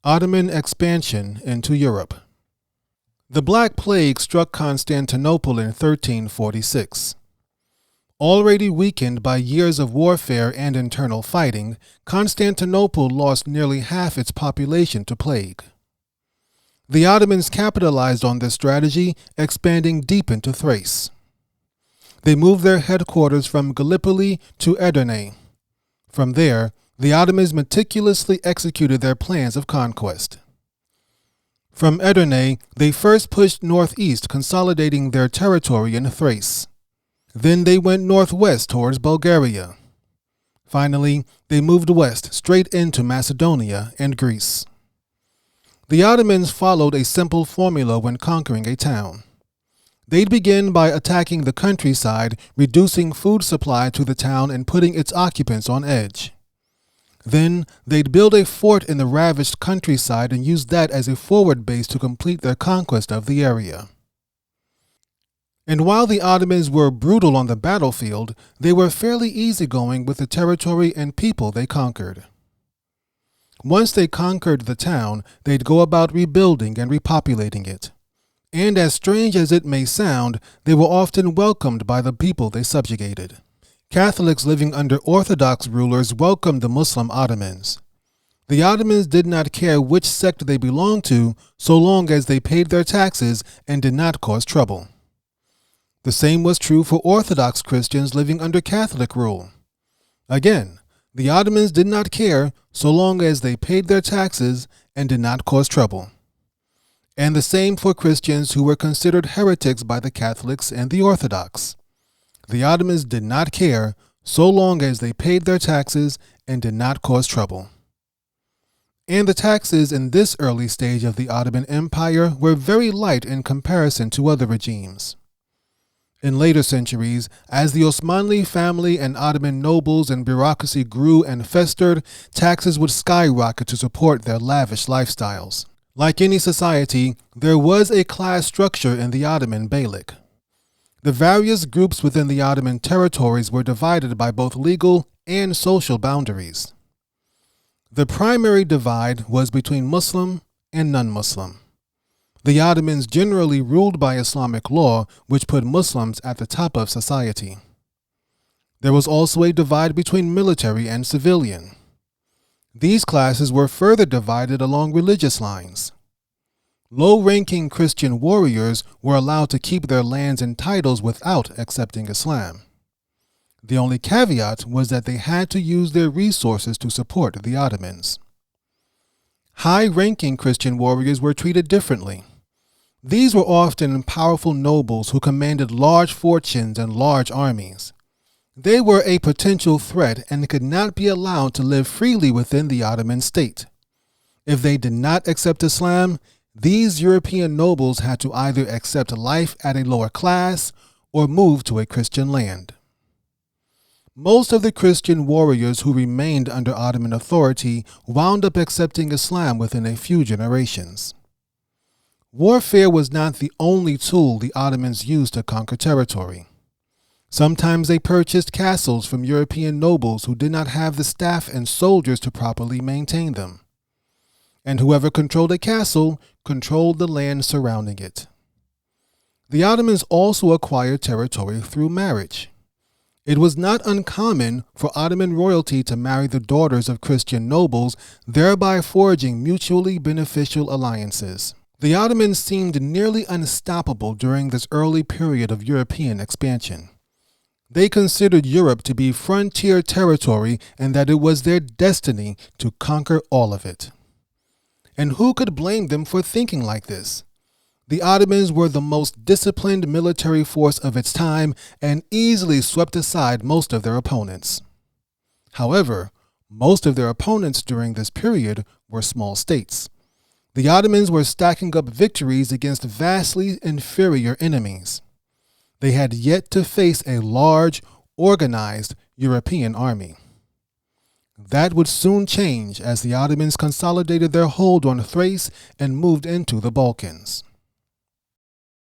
Ottoman expansion into Europe. The Black Plague struck Constantinople in 1346. Already weakened by years of warfare and internal fighting, Constantinople lost nearly half its population to plague. The Ottomans capitalized on this strategy, expanding deep into Thrace. They moved their headquarters from Gallipoli to Dardanelles. From there, the Ottomans meticulously executed their plans of conquest. From Dardanelles, they first pushed northeast, consolidating their territory in Thrace. Then they went northwest towards Bulgaria. Finally, they moved west, straight into Macedonia and Greece. The Ottomans followed a simple formula when conquering a town. They'd begin by attacking the countryside, reducing food supply to the town and putting its occupants on edge. Then, they'd build a fort in the ravaged countryside and use that as a forward base to complete their conquest of the area. And while the Ottomans were brutal on the battlefield, they were fairly easygoing with the territory and people they conquered. Once they conquered the town, they'd go about rebuilding and repopulating it. And as strange as it may sound, they were often welcomed by the people they subjugated. Catholics living under Orthodox rulers welcomed the Muslim Ottomans. The Ottomans did not care which sect they belonged to, so long as they paid their taxes and did not cause trouble. The same was true for Orthodox Christians living under Catholic rule. Again, the Ottomans did not care so long as they paid their taxes and did not cause trouble. And the same for Christians who were considered heretics by the Catholics and the Orthodox. The Ottomans did not care so long as they paid their taxes and did not cause trouble. And the taxes in this early stage of the Ottoman Empire were very light in comparison to other regimes. In later centuries, as the Osmanli family and Ottoman nobles and bureaucracy grew and festered, taxes would skyrocket to support their lavish lifestyles. Like any society, there was a class structure in the Ottoman Beylik. The various groups within the Ottoman territories were divided by both legal and social boundaries. The primary divide was between Muslim and non-Muslim. The Ottomans generally ruled by Islamic law, which put Muslims at the top of society. There was also a divide between military and civilian. These classes were further divided along religious lines. Low-ranking Christian warriors were allowed to keep their lands and titles without accepting Islam. The only caveat was that they had to use their resources to support the Ottomans. High-ranking Christian warriors were treated differently. These were often powerful nobles who commanded large fortunes and large armies. They were a potential threat and could not be allowed to live freely within the Ottoman state. If they did not accept Islam, these European nobles had to either accept life at a lower class or move to a Christian land. Most of the Christian warriors who remained under Ottoman authority wound up accepting Islam within a few generations. Warfare was not the only tool the Ottomans used to conquer territory. Sometimes they purchased castles from European nobles who did not have the staff and soldiers to properly maintain them. And whoever controlled a castle controlled the land surrounding it. The Ottomans also acquired territory through marriage. It was not uncommon for Ottoman royalty to marry the daughters of Christian nobles, thereby forging mutually beneficial alliances. The Ottomans seemed nearly unstoppable during this early period of European expansion. They considered Europe to be frontier territory and that it was their destiny to conquer all of it. And who could blame them for thinking like this? The Ottomans were the most disciplined military force of its time and easily swept aside most of their opponents. However, most of their opponents during this period were small states. The Ottomans were stacking up victories against vastly inferior enemies. They had yet to face a large, organized European army. That would soon change as the Ottomans consolidated their hold on Thrace and moved into the Balkans.